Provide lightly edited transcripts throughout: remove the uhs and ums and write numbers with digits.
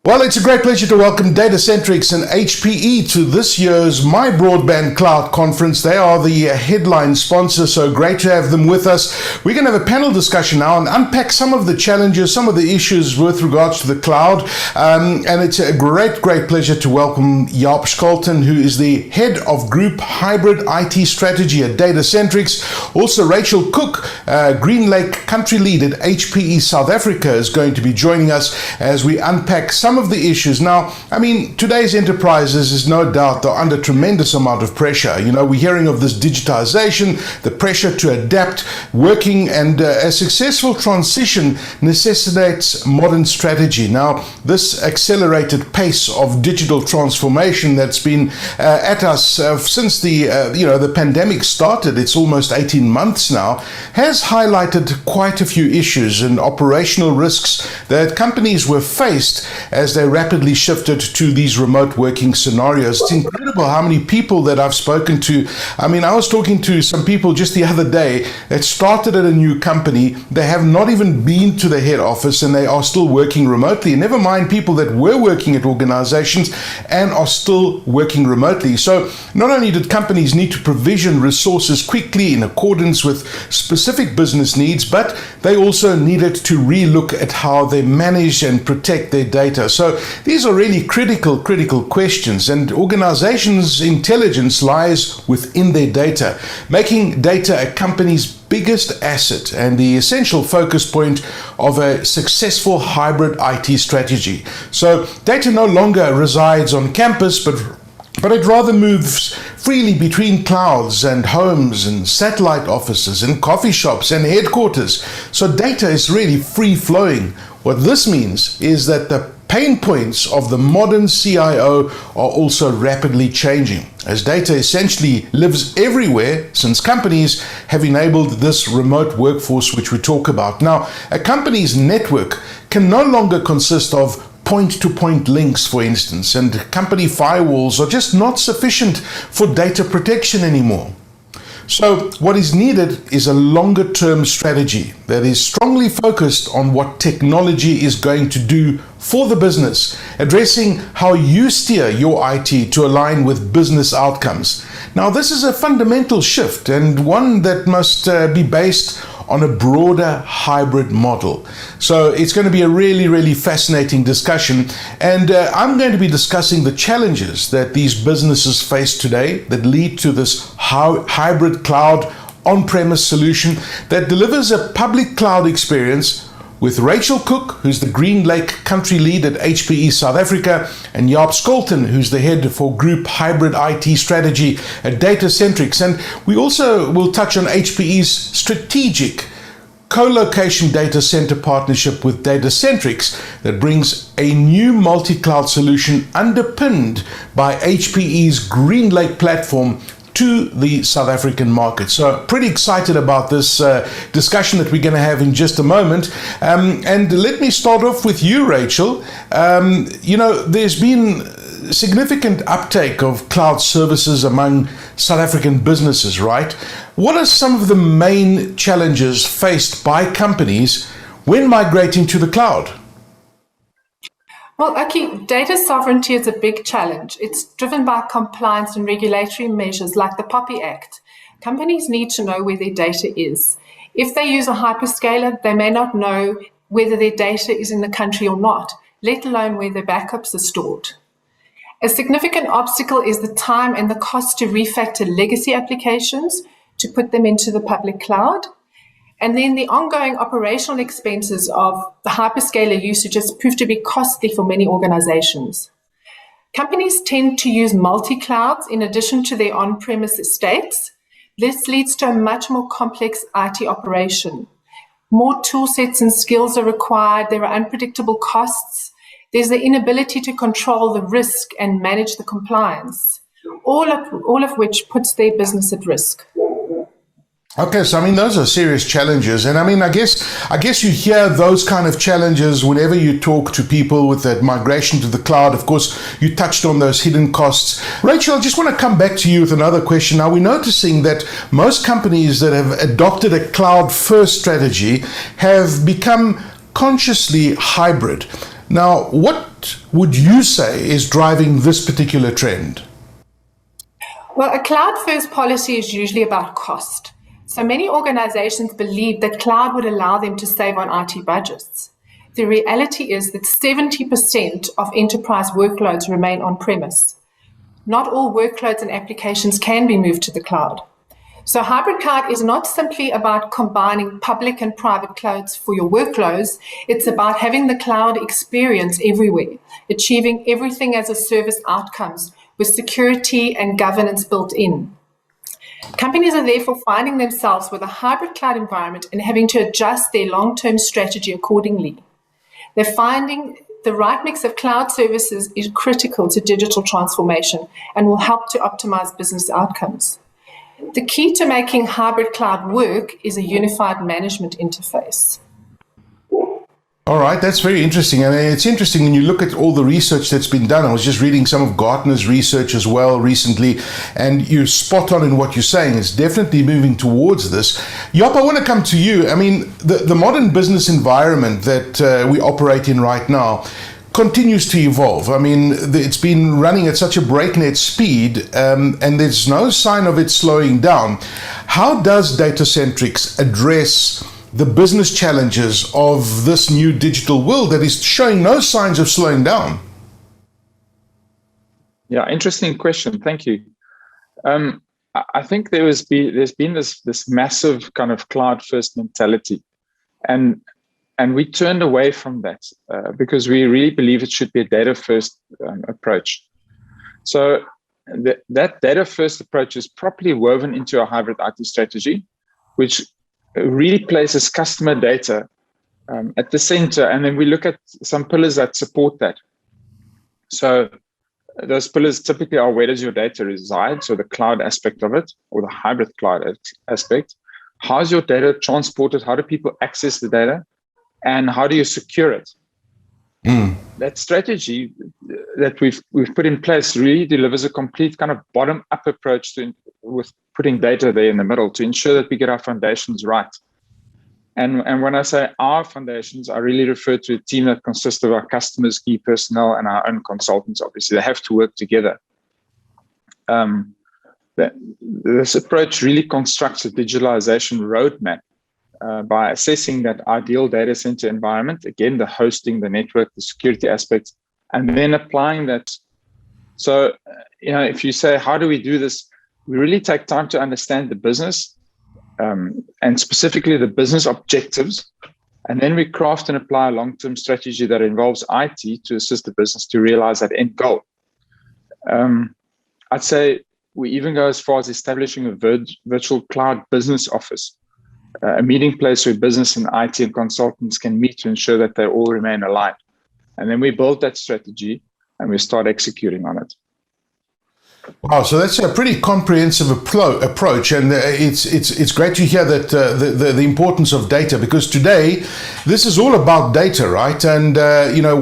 Well, it's a great pleasure to welcome Datacentrix and HPE to this year's My Broadband Cloud Conference. They are the headline sponsor, so great to have them with us. We're going to have a panel discussion now and unpack some of the challenges, some of the issues with regards to the cloud. And it's a great pleasure to welcome Jaap Scholten, who is the head of Group Hybrid IT Strategy at Datacentrix. Also, Rachel Cooke, Green Lake Country Lead at HPE South Africa, is going to be joining us as we unpack some of the issues. Now, I mean, today's enterprises is no doubt they're under tremendous amount of pressure. You know, we're hearing of this digitization, the pressure to adapt, working, and a successful transition necessitates modern strategy. Now, this accelerated pace of digital transformation that's been at us since the pandemic started, it's almost 18 months now, has highlighted quite a few issues and operational risks that companies were faced as they rapidly shifted to these remote working scenarios. It's incredible how many people that I've spoken to. I mean, I was talking to some people just the other day that started at a new company. They have not even been to the head office and they are still working remotely. Never mind people that were working at organizations and are still working remotely. So not only did companies need to provision resources quickly in accordance with specific business needs, but they also needed to relook at how they manage and protect their data. So these are really critical questions, and organizations' intelligence lies within their data, making data a company's biggest asset and the essential focus point of a successful hybrid IT strategy. So data no longer resides on campus, but it rather moves freely between clouds and homes and satellite offices and coffee shops and headquarters. So data is really free flowing. What this means is that the pain points of the modern CIO are also rapidly changing, as data essentially lives everywhere since companies have enabled this remote workforce which we talk about. Now, a company's network can no longer consist of point-to-point links, for instance, and company firewalls are just not sufficient for data protection anymore. So what is needed is a longer-term strategy that is strongly focused on what technology is going to do for the business, addressing how you steer your IT to align with business outcomes. Now, this is a fundamental shift and one that must be based on a broader hybrid model. So it's going to be a really fascinating discussion, and I'm going to be discussing the challenges that these businesses face today that lead to this hybrid cloud on-premise solution that delivers a public cloud experience, with Rachel Cooke, who's the Green Lake Country Lead at HPE South Africa, and Jaap Scholten, who's the head for Group Hybrid IT Strategy at Datacentrix. And we also will touch on HPE's strategic co-location data center partnership with Datacentrix that brings a new multi-cloud solution underpinned by HPE's Green Lake platform to the South African market. So pretty excited about this discussion that we're going to have in just a moment. And let me start off with you, Rachel. There's been significant uptake of cloud services among South African businesses, right? What are some of the main challenges faced by companies when migrating to the cloud? Well, okay, data sovereignty is a big challenge. It's driven by compliance and regulatory measures like the POPI Act. Companies need to know where their data is. If they use a hyperscaler, they may not know whether their data is in the country or not, let alone where their backups are stored. A significant obstacle is the time and the cost to refactor legacy applications to put them into the public cloud. And then the ongoing operational expenses of the hyperscaler usages prove to be costly for many organizations. Companies tend to use multi-clouds in addition to their on-premise estates. This leads to a much more complex IT operation. More tool sets and skills are required. There are unpredictable costs. There's the inability to control the risk and manage the compliance, all of which puts their business at risk. Okay, so I mean, those are serious challenges. And I mean, I guess you hear those kind of challenges whenever you talk to people with that migration to the cloud. Of course, you touched on those hidden costs. Rachel, I just want to come back to you with another question. Now, we're noticing that most companies that have adopted a cloud-first strategy have become consciously hybrid. Now, what would you say is driving this particular trend? Well, a cloud-first policy is usually about cost. So many organizations believe that cloud would allow them to save on IT budgets. The reality is that 70% of enterprise workloads remain on-premise. Not all workloads and applications can be moved to the cloud. So hybrid cloud is not simply about combining public and private clouds for your workloads. It's about having the cloud experience everywhere, achieving everything as a service outcomes with security and governance built in. Companies are therefore finding themselves with a hybrid cloud environment and having to adjust their long-term strategy accordingly. They're finding the right mix of cloud services is critical to digital transformation and will help to optimize business outcomes. The key to making hybrid cloud work is a unified management interface. All right, that's very interesting. I mean, it's interesting when you look at all the research that's been done. I was just reading some of Gartner's research as well recently, and you're spot on in what you're saying. It's definitely moving towards this. Jaap, I want to come to you. I mean, the modern business environment that we operate in right now continues to evolve. I mean, it's been running at such a breakneck speed, and there's no sign of it slowing down. How does Datacentrix address the business challenges of this new digital world that is showing no signs of slowing down? Yeah, interesting question. Thank you. I think there's been this massive kind of cloud first mentality, and we turned away from that because we really believe it should be a data first approach. So that data first approach is properly woven into our hybrid IT strategy, which really places customer data at the center, and then we look at some pillars that support that. So those pillars typically are, where does your data reside? So the cloud aspect of it, or the hybrid cloud aspect. How's your data transported? How do people access the data? And how do you secure it? That strategy that we've put in place really delivers a complete kind of bottom-up approach with putting data there in the middle to ensure that we get our foundations right. And when I say our foundations, I really refer to a team that consists of our customers, key personnel, and our own consultants. Obviously, they have to work together. This approach really constructs a digitalization roadmap by assessing that ideal data center environment, again, the hosting, the network, the security aspects, and then applying that. So, if you say, how do we do this? We really take time to understand the business and specifically the business objectives. And then we craft and apply a long-term strategy that involves IT to assist the business to realize that end goal. I'd say we even go as far as establishing a virtual cloud business office, a meeting place where business and IT and consultants can meet to ensure that they all remain aligned. And then we build that strategy and we start executing on it. Wow, so that's a pretty comprehensive approach, and it's great to hear that the importance of data, because today this is all about data, right? And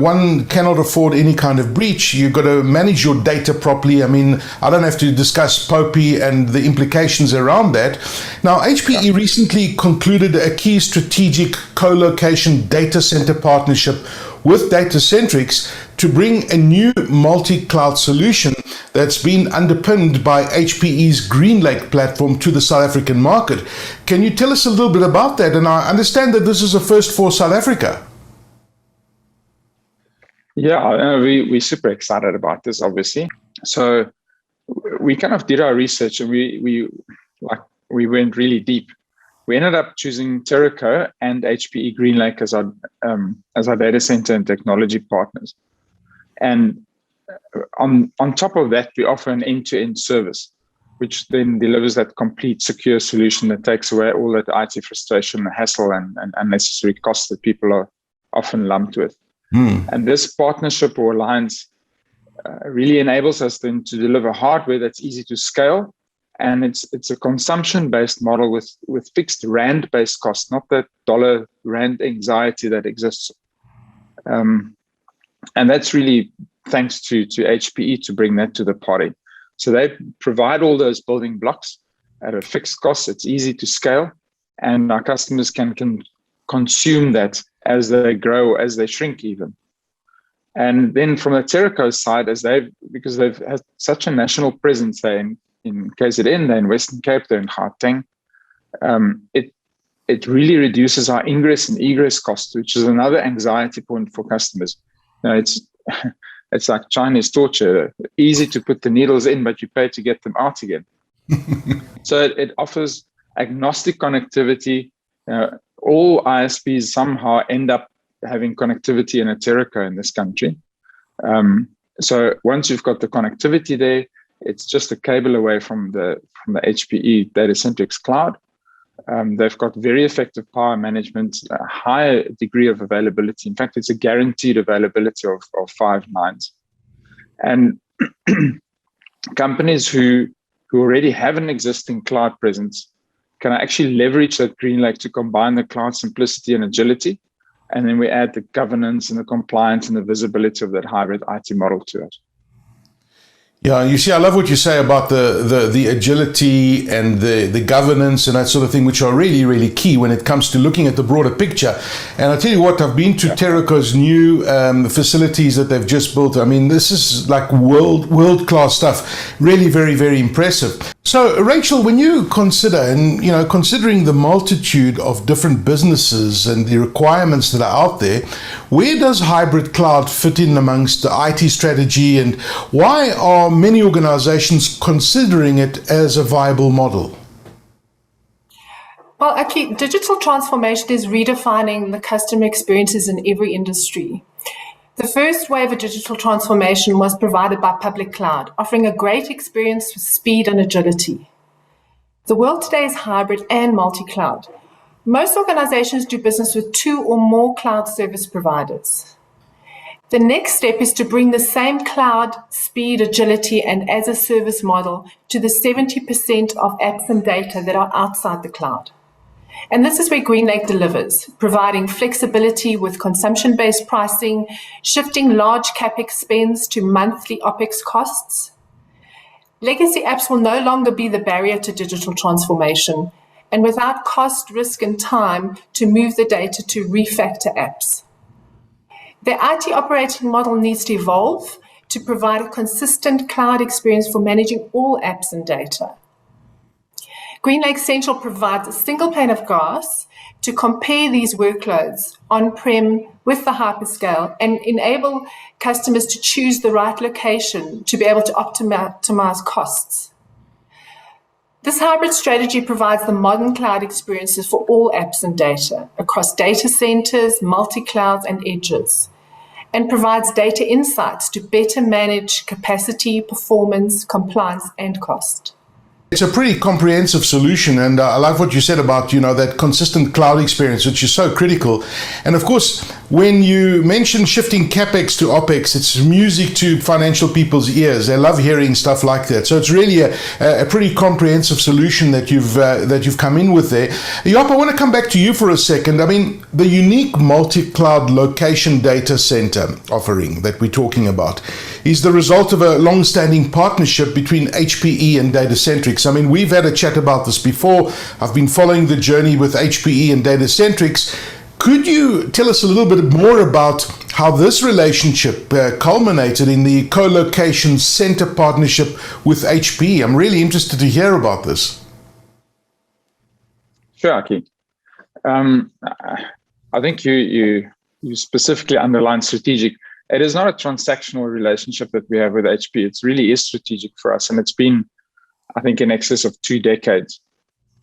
one cannot afford any kind of breach. You've got to manage your data properly. I mean, I don't have to discuss POPI and the implications around that. Now, HPE recently concluded a key strategic co-location data center partnership with Datacentrix to bring a new multi-cloud solution that's been underpinned by HPE's GreenLake platform to the South African market. Can you tell us a little bit about that? And I understand that this is a first for South Africa. Yeah, we're super excited about this, obviously. So we kind of did our research, and we went really deep. We ended up choosing Terraco and HPE GreenLake as our data center and technology partners. And on top of that, we offer an end-to-end service, which then delivers that complete, secure solution that takes away all that IT frustration, hassle, and unnecessary costs that people are often lumped with. And this partnership or alliance really enables us then to deliver hardware that's easy to scale. And it's a consumption-based model with fixed rand-based costs, not that dollar rand anxiety that exists. And that's really thanks to HPE to bring that to the party. So they provide all those building blocks at a fixed cost. It's easy to scale, and our customers can consume that as they grow, as they shrink even. And then from the Telco side, because they've had such a national presence, they're in KZN, they're in Western Cape, they're in Gauteng, it really reduces our ingress and egress costs, which is another anxiety point for customers. It's like Chinese torture. Easy to put the needles in, but you pay to get them out again. So it offers agnostic connectivity. All ISPs somehow end up having connectivity in a telco in this country. So once you've got the connectivity there, it's just a cable away from the HPE Datacentrix cloud. They've got very effective power management, a high degree of availability. In fact, it's a guaranteed availability of 5 nines. And companies who already have an existing cloud presence can actually leverage that GreenLake to combine the cloud simplicity and agility. And then we add the governance and the compliance and the visibility of that hybrid IT model to it. Yeah, you see, I love what you say about the agility and the governance and that sort of thing, which are really, really key when it comes to looking at the broader picture. And I'll tell you what, I've been to Terraco's new facilities that they've just built. I mean, this is like world-class stuff. Really, very, very impressive. So, Rachel, when you consider, and considering the multitude of different businesses and the requirements that are out there, where does hybrid cloud fit in amongst the IT strategy, and why are many organizations considering it as a viable model? Well, actually, digital transformation is redefining the customer experiences in every industry. The first wave of digital transformation was provided by public cloud, offering a great experience with speed and agility. The world today is hybrid and multi-cloud. Most organizations do business with 2 or more cloud service providers. The next step is to bring the same cloud, speed, agility, and as-a-service model to the 70% of apps and data that are outside the cloud. And this is where GreenLake delivers, providing flexibility with consumption-based pricing, shifting large CapEx spends to monthly OpEx costs. Legacy apps will no longer be the barrier to digital transformation, and without cost, risk, and time to move the data to refactor apps. The IT operating model needs to evolve to provide a consistent cloud experience for managing all apps and data. GreenLake Central provides a single pane of glass to compare these workloads on-prem with the hyperscale and enable customers to choose the right location to be able to optimize costs. This hybrid strategy provides the modern cloud experiences for all apps and data across data centers, multi-clouds, and edges, and provides data insights to better manage capacity, performance, compliance, and cost. It's a pretty comprehensive solution, and I like what you said about, that consistent cloud experience, which is so critical. And of course, when you mention shifting CapEx to OpEx, it's music to financial people's ears. They love hearing stuff like that. So it's really a pretty comprehensive solution that you've come in with there. Jaap, I want to come back to you for a second. I mean, the unique multi-cloud location data center offering that we're talking about is the result of a long-standing partnership between HPE and Datacentrix. I mean, we've had a chat about this before. I've been following the journey with HPE and Datacentrix. Could you tell us a little bit more about how this relationship culminated in the co-location center partnership with HPE? I'm really interested to hear about this. Sure, Aki. I think you specifically underlined strategic. It is not a transactional relationship that we have with HPE. It really is strategic for us, and it's been, I think, in excess of 2 decades.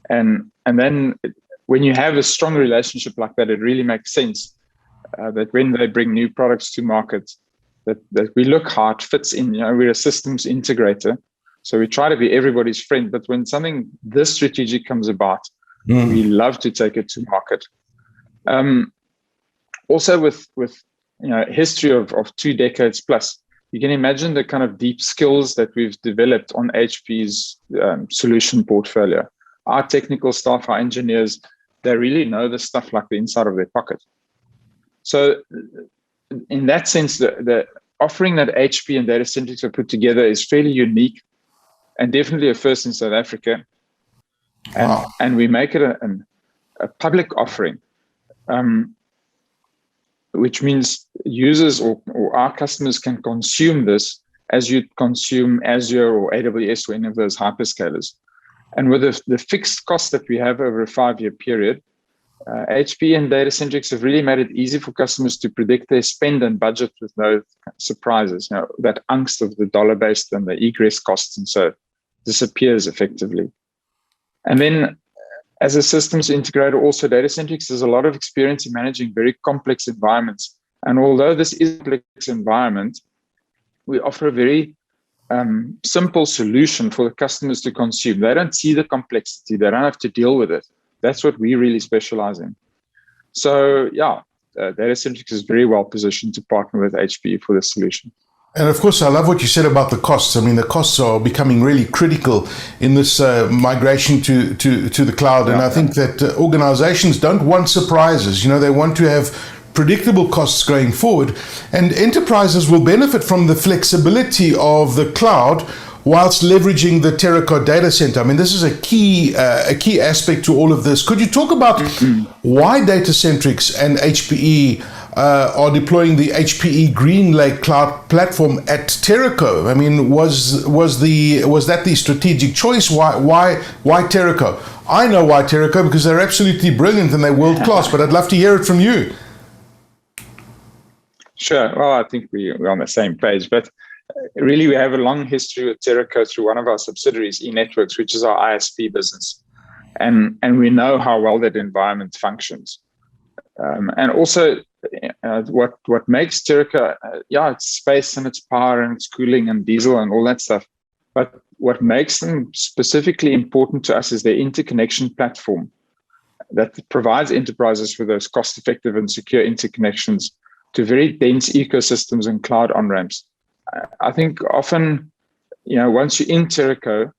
And then when you have a strong relationship like that, it really makes sense that when they bring new products to market, that we look how it fits in. We're a systems integrator, so we try to be everybody's friend. But when something this strategic comes about, we love to take it to market. Also, with history of 2 decades plus, you can imagine the kind of deep skills that we've developed on HP's solution portfolio. Our technical staff, our engineers, they really know the stuff like the inside of their pocket. So in that sense, the offering that HP and Datacentrix have put together is fairly unique and definitely a first in South Africa. And we make it a public offering. which means users or our customers can consume this as you consume Azure or AWS or any of those hyperscalers. And with the fixed cost that we have over a 5-year period, HPE and Datacentrix have really made it easy for customers to predict their spend and budget with no surprises. That angst of the dollar-based and the egress costs and so disappears effectively. And then as a systems integrator, also Datacentrix has a lot of experience in managing very complex environments. And although this is a complex environment, we offer a very simple solution for the customers to consume. They don't see the complexity. They don't have to deal with it. That's what we really specialize in. So Datacentrix is very well positioned to partner with HPE for this solution. And of course, I love what you said about the costs. I mean, the costs are becoming really critical in this migration to the cloud. And I think that organizations don't want surprises. They want to have predictable costs going forward. And enterprises will benefit from the flexibility of the cloud whilst leveraging the Terraco data center. I mean, this is a key aspect to all of this. Could you talk about why Datacentrix and HPE are deploying the HPE GreenLake cloud platform at Terraco? I mean, was that the strategic choice? Why Terraco? I know why Terraco, because they're absolutely brilliant and they're world class. But I'd love to hear it from you. Sure. Well, I think we're on the same page, but really we have a long history with Terraco through one of our subsidiaries, eNetworks, which is our ISP business. And we know how well that environment functions. And also what makes Terraco, it's space and it's power and it's cooling and diesel and all that stuff. But what makes them specifically important to us is their interconnection platform that provides enterprises with those cost-effective and secure interconnections to very dense ecosystems and cloud on-ramps. I think often, once you're in Terraco,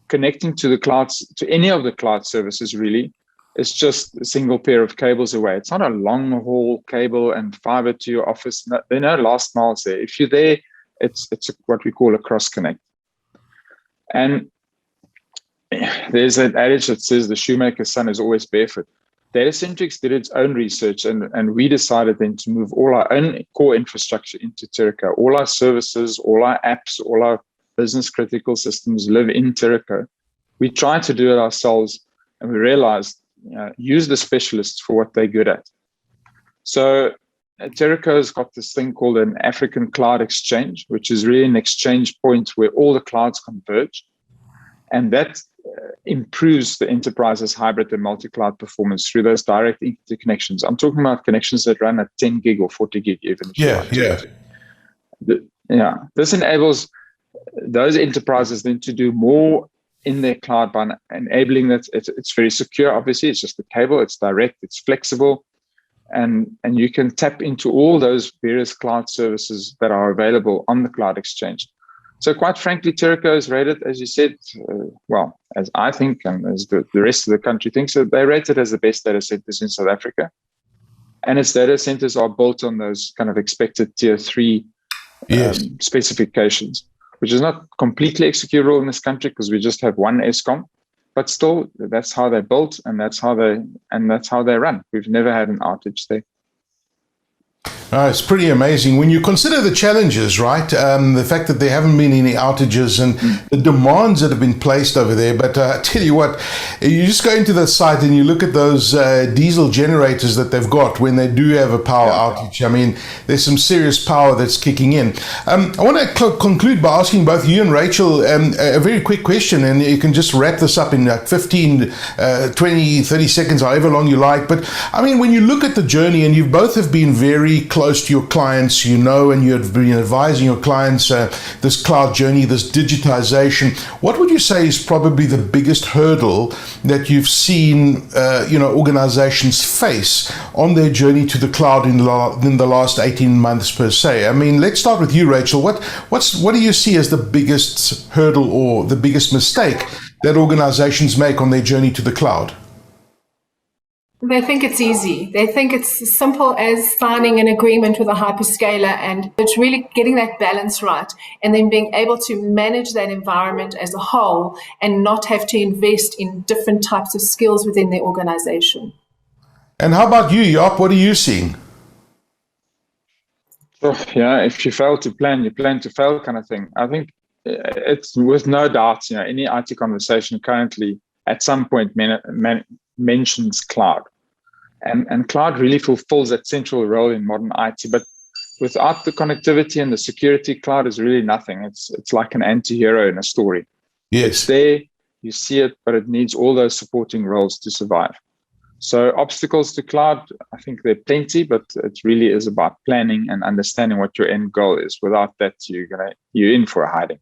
connecting to the clouds, to any of the cloud services really, it's just a single pair of cables away. It's not a long haul cable and fiber to your office. No, there are no last miles there. If you're there, it's what we call a cross connect. And there's an adage that says the shoemaker's son is always barefoot. Datacentrix did its own research and we decided then to move all our own core infrastructure into Terraco. All our services, all our apps, all our business critical systems live in Terraco. We tried to do it ourselves and we realized, use the specialists for what they're good at. So Terraco's got this thing called an African Cloud Exchange, which is really an exchange point where all the clouds converge. And that improves the enterprise's hybrid and multi-cloud performance through those direct interconnections. I'm talking about connections that run at 10 gig or 40 gig even. This enables those enterprises then to do more in their cloud by enabling that. It's very secure, obviously. It's just a cable. It's direct. It's flexible. And you can tap into all those various cloud services that are available on the Cloud Exchange. So quite frankly, Terraco is rated, as you said, as I think, and as the rest of the country thinks, so they rate it as the best data centers in South Africa. And its data centers are built on those kind of expected tier 3 specifications, which is not completely executable in this country because we just have one ESCOM, but still that's how they're built and that's how they run. We've never had an outage there. It's pretty amazing when you consider the challenges, right? The fact that there haven't been any outages and the demands that have been placed over there. But I tell you what, you just go into the site and you look at those diesel generators that they've got when they do have a power outage. I mean, there's some serious power that's kicking in. I want to conclude by asking both you and Rachel a very quick question, and you can just wrap this up in 15, 20, 30 seconds, however long you like. But I mean, when you look at the journey, and you both have been very close to your clients, and you've been advising your clients this cloud journey, this digitization, what would you say is probably the biggest hurdle that you've seen organizations face on their journey to the cloud in the last 18 months per se? I mean, let's start with you, Rachel. What do you see as the biggest hurdle or the biggest mistake that organizations make on their journey to the cloud? They think it's easy. They think it's as simple as signing an agreement with a hyperscaler, and it's really getting that balance right and then being able to manage that environment as a whole and not have to invest in different types of skills within their organization. And how about you, Jaap? What are you seeing? Oh, yeah, if you fail to plan, you plan to fail kind of thing. I think it's with no doubt, any IT conversation currently at some point mentions cloud. And cloud really fulfills that central role in modern IT. But without the connectivity and the security, cloud is really nothing. It's like an anti-hero in a story. Yes. It's there, you see it, but it needs all those supporting roles to survive. So obstacles to cloud, I think there are plenty, but it really is about planning and understanding what your end goal is. Without that, you're in for a hiding.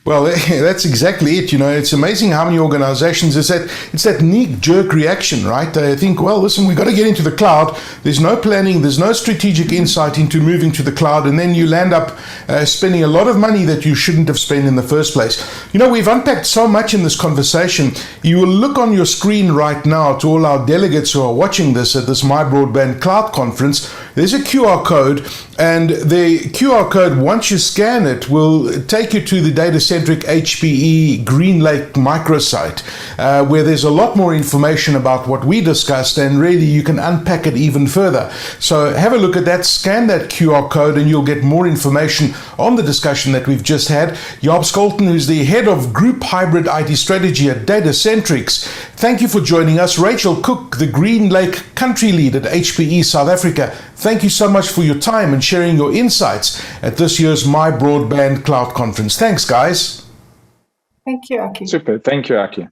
Well, that's exactly it. It's amazing how many organizations it's that knee-jerk reaction, right? They think, well, listen, we've got to get into the cloud. There's no planning, there's no strategic insight into moving to the cloud, and then you land up spending a lot of money that you shouldn't have spent in the first place. We've unpacked so much in this conversation. You will look on your screen right now to all our delegates who are watching this at this My Broadband Cloud Conference. There's a QR code, and the QR code, once you scan it, will take you to the Datacentrix HPE Green Lake microsite, where there's a lot more information about what we discussed, and really you can unpack it even further. So have a look at that, scan that QR code, and you'll get more information on the discussion that we've just had. Jaap Scholten, who's the head of Group Hybrid IT Strategy at Datacentrix, thank you for joining us. Rachel Cooke, the Green Lake Country Lead at HPE South Africa, thank you so much for your time and sharing your insights at this year's My Broadband Cloud Conference. Thanks, guys. Thank you, Aki. Super. Thank you, Aki.